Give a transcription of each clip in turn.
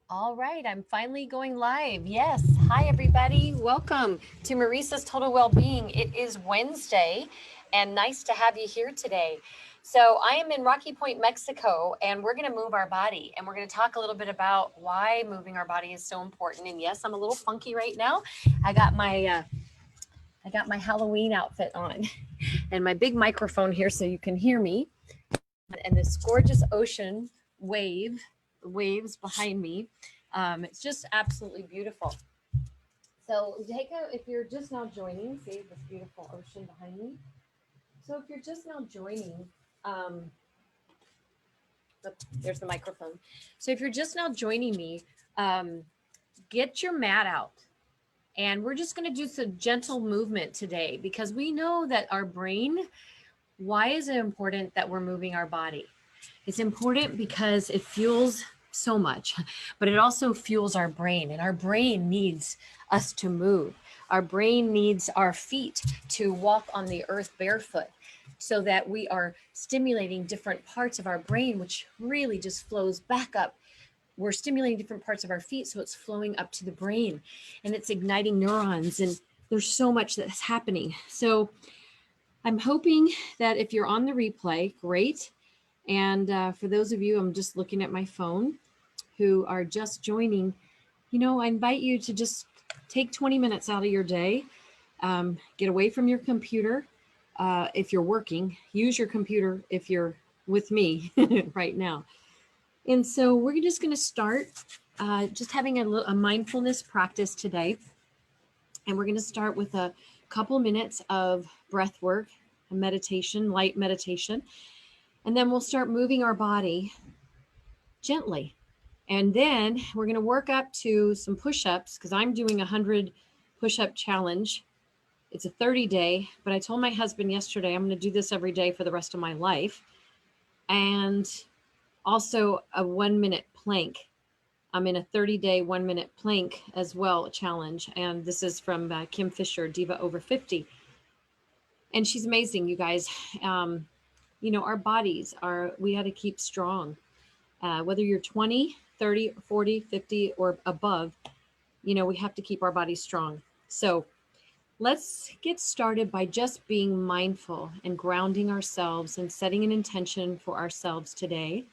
All right, I'm finally going live. Yes. Hi, everybody. Welcome to Marisa's Total Wellbeing. It is Wednesday, and nice to have you here today. So, I am in Rocky Point, Mexico, and we're going to move our body. And we're going to talk a little bit about why moving our body is so important. And yes, I'm a little funky right now. I got my uh, I got my Halloween outfit on, and my big microphone here so you can hear me. And this gorgeous ocean waves behind me. It's just absolutely beautiful. So if you're just now joining, see this beautiful ocean behind me. So if you're just now joining, um, there's the microphone. So if you're just now joining me, um, get your mat out. And we're just going to do some gentle movement today because we know that our brain, why is it important that we're moving our body? It's important because it fuels so much, but it also fuels our brain, and our brain needs us to move. Our brain needs our feet to walk on the earth barefoot so that we are stimulating different parts of our brain, which really just flows back up. We're stimulating different parts of our feet, so it's flowing up to the brain and it's igniting neurons. And there's so much that's happening. So I'm hoping that if you're on the replay, great. And for those of you, I'm just looking at my phone who are just joining, I invite you to just take 20 minutes out of your day, get away from your computer. If you're working, use your computer if you're with me right now. And so we're just going to start just having a mindfulness practice today. And we're going to start with a couple minutes of breath work, a meditation, light meditation. And then we'll start moving our body gently. And then we're going to work up to some push-ups because I'm doing 100 push-up challenge. It's a 30-day, but I told my husband yesterday I'm going to do this every day for the rest of my life. And also a 1-minute plank. I'm in a 30-day 1-minute plank as well challenge. And this is from Kim Fisher, Diva Over 50. And she's amazing, you guys. Our bodies we got to keep strong. Whether you're 20, 30, 40, 50, or above, we have to keep our bodies strong. So let's get started by just being mindful and grounding ourselves and setting an intention for ourselves today.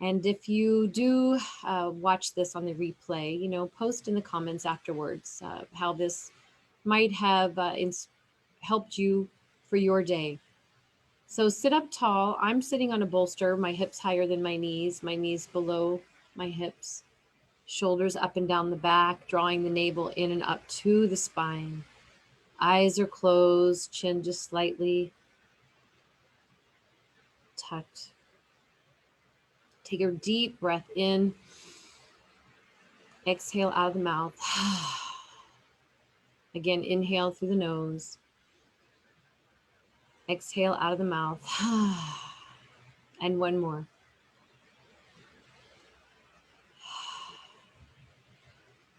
And if you do watch this on the replay, post in the comments afterwards how this might have helped you for your day. So sit up tall. I'm sitting on a bolster, my hips higher than my knees below my hips, shoulders up and down the back, drawing the navel in and up to the spine. Eyes are closed, chin just slightly tucked. Take a deep breath in. Exhale out of the mouth. Again, inhale through the nose. Exhale out of the mouth. And one more.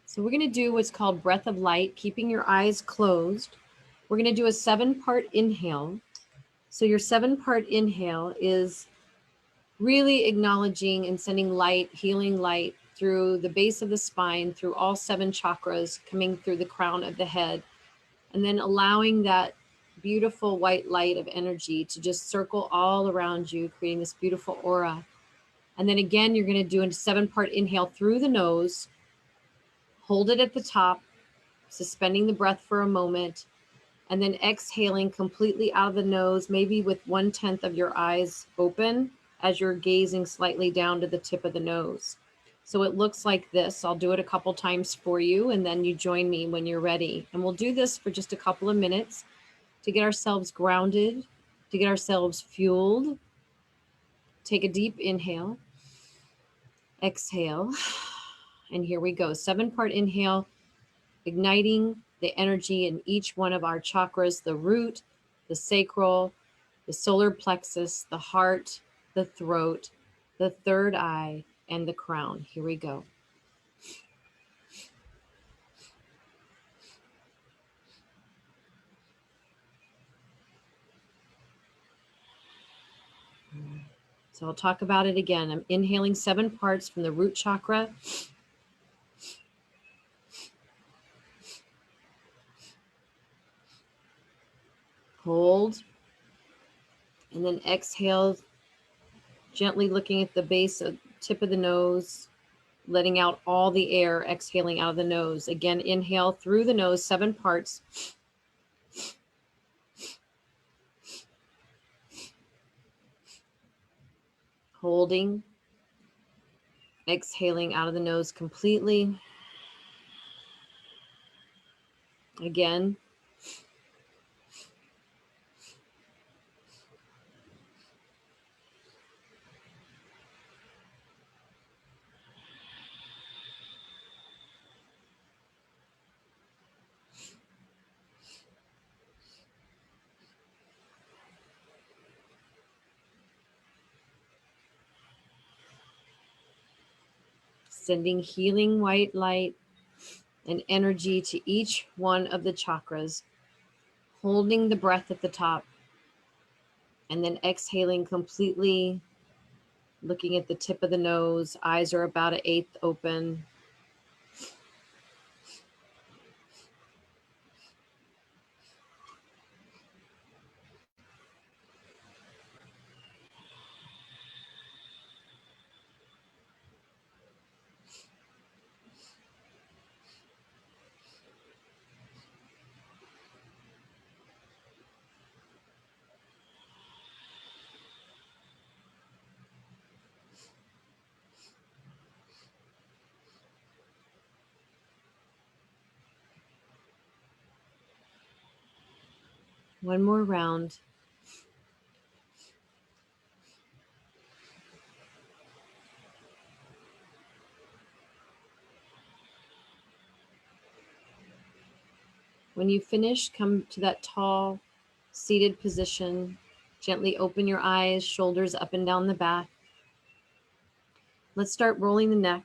So we're going to do what's called breath of light, keeping your eyes closed. We're going to do a 7-part inhale. So your 7-part inhale is really acknowledging and sending light, healing light through the base of the spine, through all 7 chakras, coming through the crown of the head, and then allowing that beautiful white light of energy to just circle all around you, creating this beautiful aura. And then again, you're going to do a 7-part inhale through the nose, hold it at the top, suspending the breath for a moment, and then exhaling completely out of the nose, maybe with 1/10 of your eyes open as you're gazing slightly down to the tip of the nose. So it looks like this. I'll do it a couple times for you, and then you join me when you're ready. And we'll do this for just a couple of minutes to get ourselves grounded, to get ourselves fueled. Take a deep inhale, exhale, and here we go. 7-part inhale, igniting the energy in each one of our chakras, the root, the sacral, the solar plexus, the heart, the throat, the third eye, and the crown. Here we go. So I'll talk about it again. I'm inhaling 7 parts from the root chakra. Hold. And then exhale, gently looking at the base of tip of the nose, letting out all the air, exhaling out of the nose. Again, inhale through the nose, 7 parts. Holding. Exhaling out of the nose completely. Again. Sending healing white light and energy to each one of the chakras. Holding the breath at the top. And then exhaling completely. Looking at the tip of the nose. Eyes are about 1/8 open. One more round. When you finish, come to that tall, seated position. Gently open your eyes, shoulders up and down the back. Let's start rolling the neck.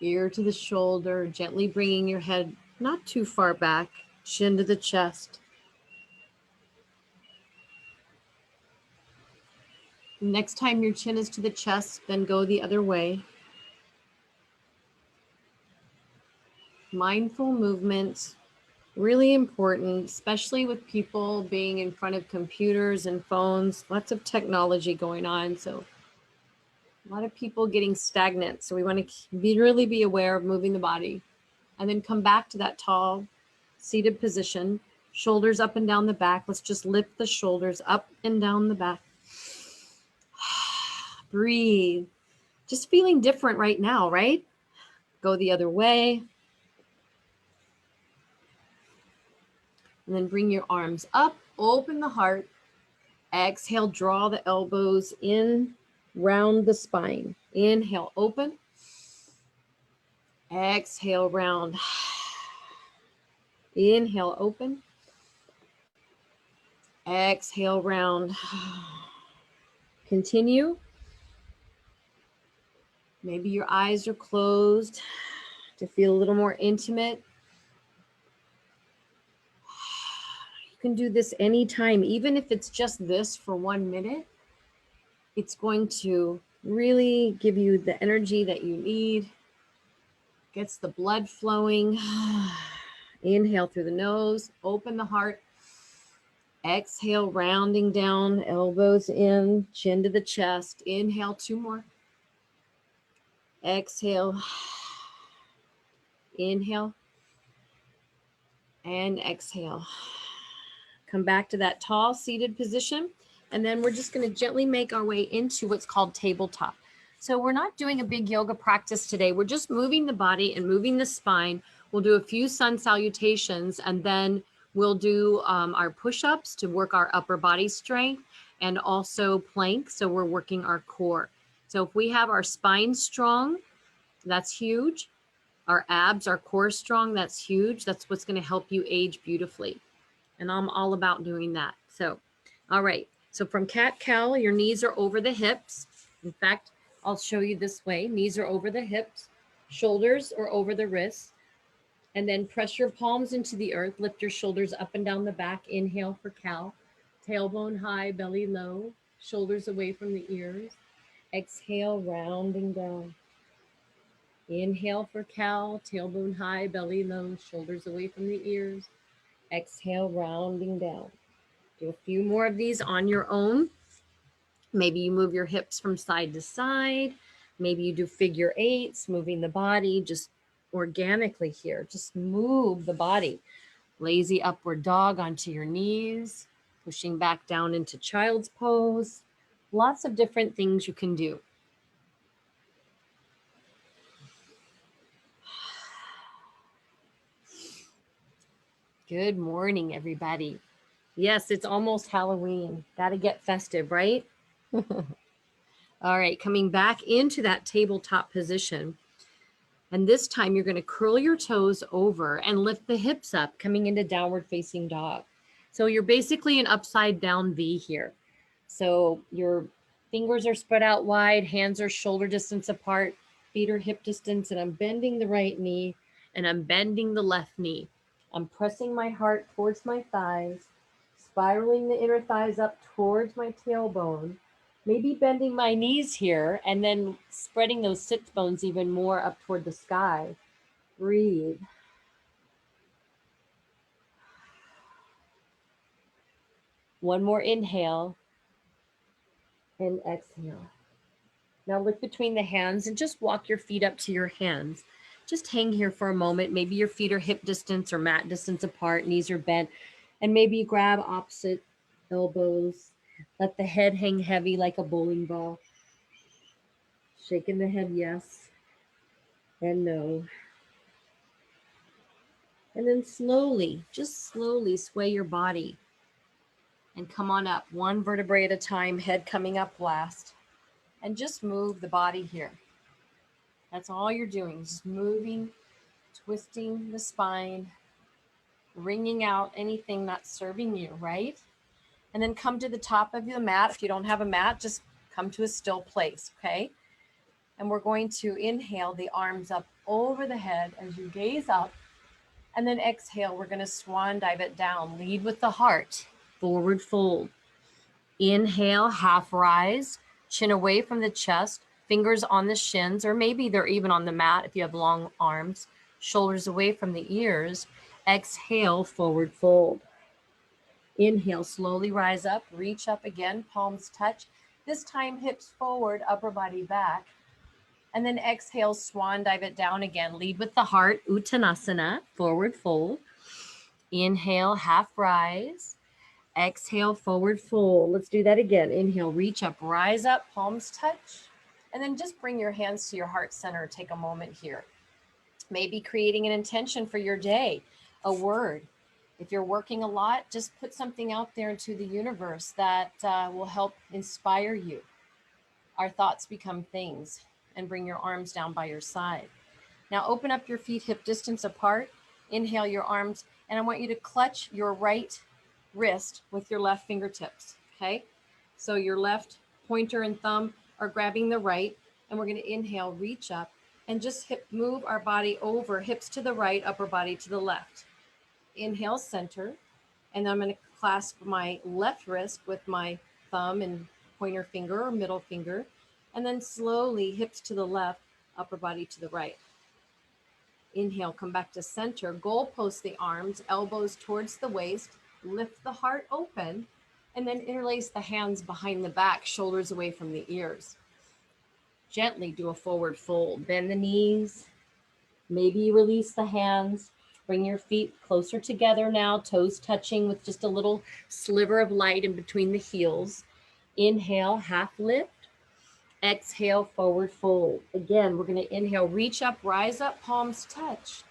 Ear to the shoulder, gently bringing your head not too far back, chin to the chest. Next time your chin is to the chest, then go the other way. Mindful movement, really important, especially with people being in front of computers and phones, lots of technology going on. So a lot of people getting stagnant. So we want to really be aware of moving the body and then come back to that tall seated position, shoulders up and down the back. Let's just lift the shoulders up and down the back. Breathe. Just feeling different right now, right? Go the other way. And then bring your arms up, open the heart. Exhale, draw the elbows in, round the spine. Inhale, open. Exhale, round. Inhale, open. Exhale, round. Continue. Maybe your eyes are closed to feel a little more intimate. You can do this anytime, even if it's just this for 1 minute. It's going to really give you the energy that you need. Gets the blood flowing. Inhale through the nose, open the heart. Exhale, rounding down, elbows in, chin to the chest. Inhale, 2 more. Exhale. Inhale. And exhale. Come back to that tall seated position. And then we're just going to gently make our way into what's called tabletop. So we're not doing a big yoga practice today. We're just moving the body and moving the spine. We'll do a few sun salutations, and then we'll do our push-ups to work our upper body strength, and also plank. So we're working our core. So if we have our spine strong, that's huge. Our abs, our core strong, that's huge. That's what's going to help you age beautifully. And I'm all about doing that. So, all right. So from cat-cow, your knees are over the hips. In fact, I'll show you this way. Knees are over the hips. Shoulders are over the wrists. And then press your palms into the earth. Lift your shoulders up and down the back. Inhale for cow. Tailbone high, belly low, shoulders away from the ears. Exhale, rounding down. Inhale for cow, tailbone high, belly low, shoulders away from the ears. Exhale, rounding down. Do a few more of these on your own. Maybe you move your hips from side to side. Maybe you do figure eights, moving the body just organically here. Just move the body. Lazy upward dog onto your knees, pushing back down into child's pose. Lots of different things you can do. Good morning, everybody. Yes, it's almost Halloween. Got to get festive, right? All right, coming back into that tabletop position. And this time you're going to curl your toes over and lift the hips up, coming into downward facing dog. So you're basically an upside down V here. So your fingers are spread out wide, hands are shoulder distance apart, feet are hip distance, and I'm bending the right knee and I'm bending the left knee. I'm pressing my heart towards my thighs, spiraling the inner thighs up towards my tailbone, maybe bending my knees here and then spreading those sit bones even more up toward the sky. Breathe. One more inhale and exhale. Now look between the hands and just walk your feet up to your hands. Just hang here for a moment. Maybe your feet are hip distance or mat distance apart, knees are bent, and maybe you grab opposite elbows. Let the head hang heavy like a bowling ball. Shaking the head yes and no. And then slowly, just slowly sway your body and come on up, one vertebrae at a time, head coming up last. And just move the body here. That's all you're doing, just moving, twisting the spine, wringing out anything not serving you, right? And then come to the top of the mat. If you don't have a mat, just come to a still place, okay? And we're going to inhale the arms up over the head as you gaze up. And then exhale, we're going to swan dive it down. Lead with the heart, forward fold. Inhale, half rise, chin away from the chest, fingers on the shins, or maybe they're even on the mat if you have long arms, shoulders away from the ears. Exhale, forward fold. Inhale, slowly rise up, reach up again, palms touch. This time, hips forward, upper body back. And then exhale, swan dive it down again. Lead with the heart, Uttanasana, forward fold. Inhale, half rise. Exhale, forward fold. Let's do that again. Inhale, reach up, rise up, palms touch. And then just bring your hands to your heart center. Take a moment here. Maybe creating an intention for your day, a word. If you're working a lot, just put something out there into the universe that will help inspire you. Our thoughts become things. And bring your arms down by your side. Now open up your feet hip distance apart. Inhale your arms, and I want you to clutch your right wrist with your left fingertips, okay? So your left pointer and thumb are grabbing the right, and we're going to inhale, reach up, and just move our body over, hips to the right, upper body to the left. Inhale, center, and then I'm going to clasp my left wrist with my thumb and pointer finger or middle finger, and then slowly hips to the left, upper body to the right. Inhale, come back to center, goalpost the arms, elbows towards the waist, lift the heart open, and then interlace the hands behind the back, shoulders away from the ears. Gently do a forward fold, bend the knees, maybe release the hands, bring your feet closer together now, toes touching with just a little sliver of light in between the heels. Inhale, half lift. Exhale, forward fold. Again, we're going to inhale, reach up, rise up, palms touch,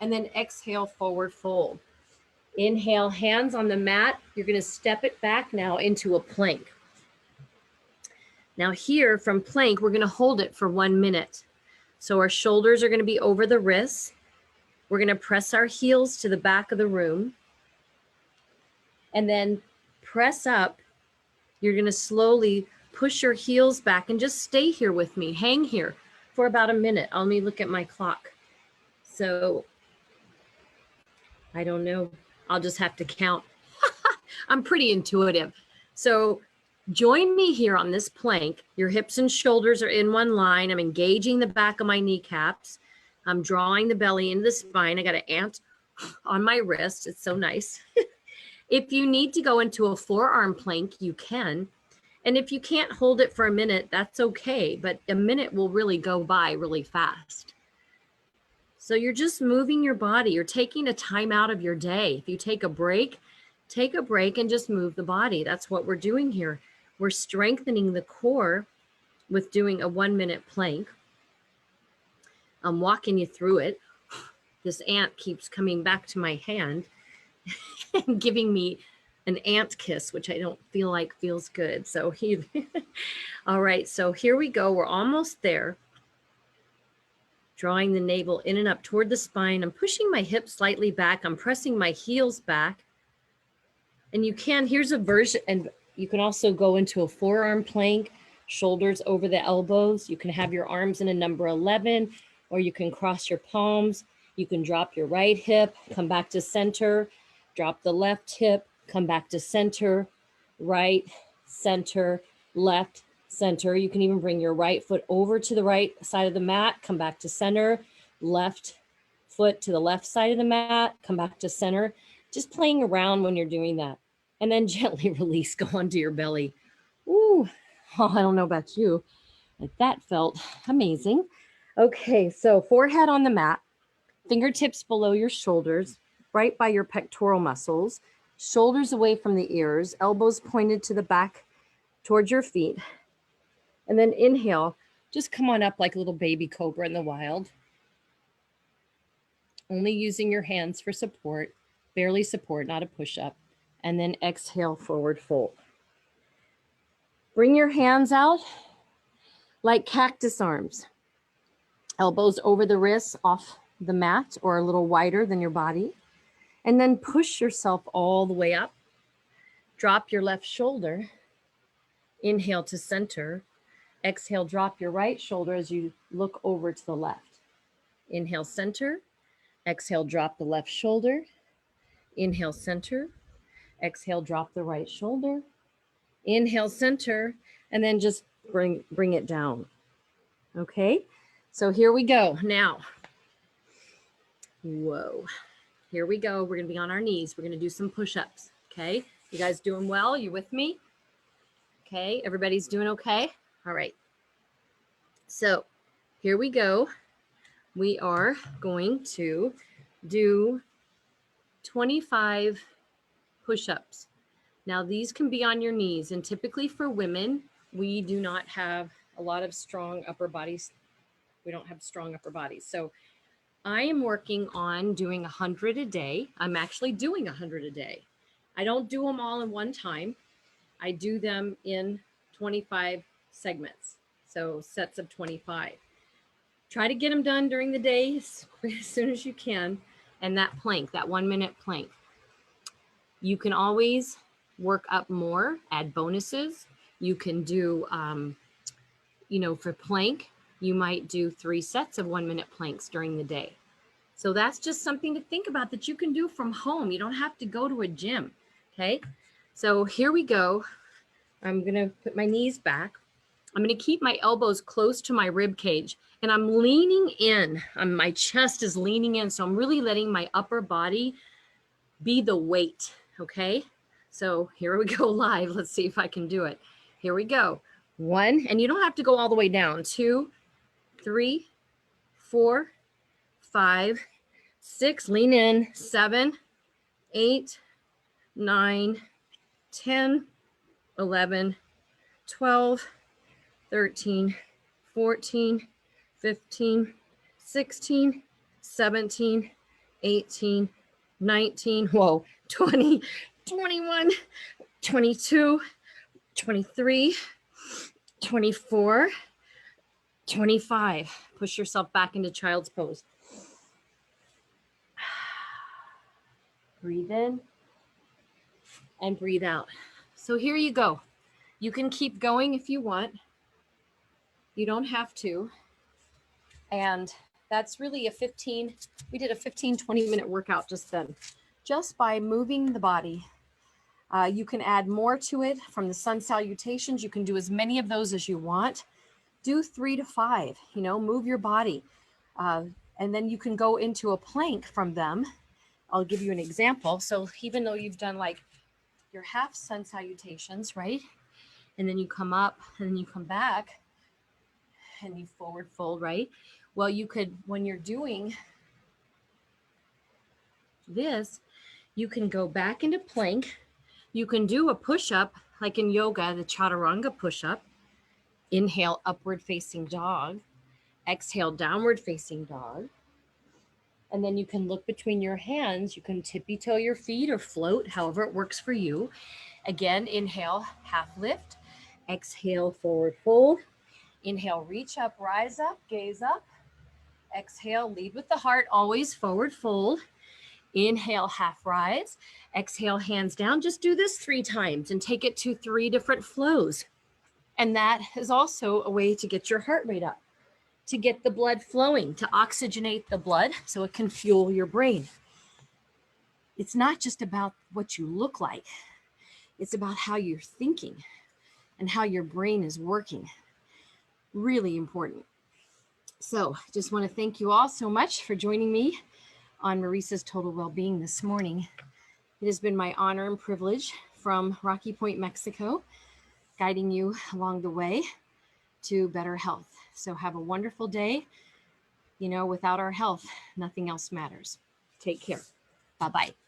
and then exhale, forward fold. Inhale, hands on the mat. You're going to step it back now into a plank. Now here from plank, we're going to hold it for 1 minute. So our shoulders are going to be over the wrists. We're going to press our heels to the back of the room and then press up. You're going to slowly push your heels back and just stay here with me. Hang here for about a minute. Let me look at my clock. So I don't know. I'll just have to count. I'm pretty intuitive. So join me here on this plank. Your hips and shoulders are in one line. I'm engaging the back of my kneecaps. I'm drawing the belly into the spine. I got an ant on my wrist. It's so nice. If you need to go into a forearm plank, you can. And if you can't hold it for a minute, that's okay. But a minute will really go by really fast. So you're just moving your body. You're taking a time out of your day. If you take a break and just move the body. That's what we're doing here. We're strengthening the core with doing a 1-minute plank. I'm walking you through it. This ant keeps coming back to my hand and giving me an ant kiss, which I don't feel like feels good. So all right, so here we go. We're almost there. Drawing the navel in and up toward the spine. I'm pushing my hips slightly back. I'm pressing my heels back. And here's a version, and you can also go into a forearm plank, shoulders over the elbows. You can have your arms in a number 11, or you can cross your palms. You can drop your right hip, come back to center, drop the left hip, come back to center, right, center, left, center. You can even bring your right foot over to the right side of the mat, come back to center, left foot to the left side of the mat, come back to center. Just playing around when you're doing that. And then gently release, go onto your belly. Ooh, oh, I don't know about you, but that felt amazing. Okay, so forehead on the mat, fingertips below your shoulders, right by your pectoral muscles, shoulders away from the ears, elbows pointed to the back towards your feet. And then inhale, just come on up like a little baby cobra in the wild. Only using your hands for support, barely support, not a push-up. And then exhale, forward fold. Bring your hands out like cactus arms. Elbows over the wrists, off the mat, or a little wider than your body. And then push yourself all the way up. Drop your left shoulder. Inhale to center. Exhale, drop your right shoulder as you look over to the left. Inhale, center. Exhale, drop the left shoulder. Inhale, center. Exhale, drop the right shoulder. Inhale, center, and then just bring it down. Okay, so here we go. Now, whoa, here we go. We're gonna be on our knees. We're gonna do some push-ups, okay? You guys doing well? You with me? Okay, everybody's doing okay? All right. So here we go. We are going to do 25 push-ups. Now these can be on your knees, and typically for women, we do not have a lot of strong upper bodies. We don't have strong upper bodies. So I am working on doing 100 a day. I'm actually doing 100 a day. I don't do them all in one time. I do them in 25 segments. So sets of 25. Try to get them done during the day as soon as you can. And that plank, that 1-minute plank. You can always work up more, add bonuses. You can do, for plank, you might do 3 sets of 1-minute planks during the day. So that's just something to think about that you can do from home. You don't have to go to a gym, okay? So here we go. I'm gonna put my knees back. I'm gonna keep my elbows close to my rib cage, and I'm leaning in. My chest is leaning in, so I'm really letting my upper body be the weight, okay? So here we go live. Let's see if I can do it. Here we go. 1, and you don't have to go all the way down. 2, 3, 4, 5, 6, lean in. 7, 8, 9, 10, 11, 12, 13, 14, 15, 16, 17, 18, 19, 20, 21, 22, 23, 24, 25. Push yourself back into child's pose. Breathe in and breathe out. So here you go. You can keep going if you want. You don't have to. And that's really we did a 15, 20-minute workout just then. just by moving the body. You can add more to it from the sun salutations. You can do as many of those as you want. Do 3 to 5, move your body. And then you can go into a plank from them. I'll give you an example. So even though you've done like your half sun salutations, right? And then you come up and then you come back and you forward fold, right? Well, you could, when you're doing this, you can go back into plank. You can do a push-up like in yoga, the chaturanga push-up. Inhale, upward facing dog. Exhale, downward facing dog. And then you can look between your hands. You can tippy toe your feet or float, however it works for you. Again, inhale, half lift. Exhale, forward fold. Inhale, reach up, rise up, gaze up. Exhale, lead with the heart, always forward fold. Inhale, half rise. Exhale, hands down. Just do this 3 times and take it to 3 different flows. And that is also a way to get your heart rate up, to get the blood flowing, to oxygenate the blood so it can fuel your brain. It's not just about what you look like. It's about how you're thinking and how your brain is working. Really important. So I just want to thank you all so much for joining me on Marisa's Total Wellbeing this morning. It has been my honor and privilege from Rocky Point, Mexico, guiding you along the way to better health. So have a wonderful day. Without our health, nothing else matters. Take care. Bye-bye.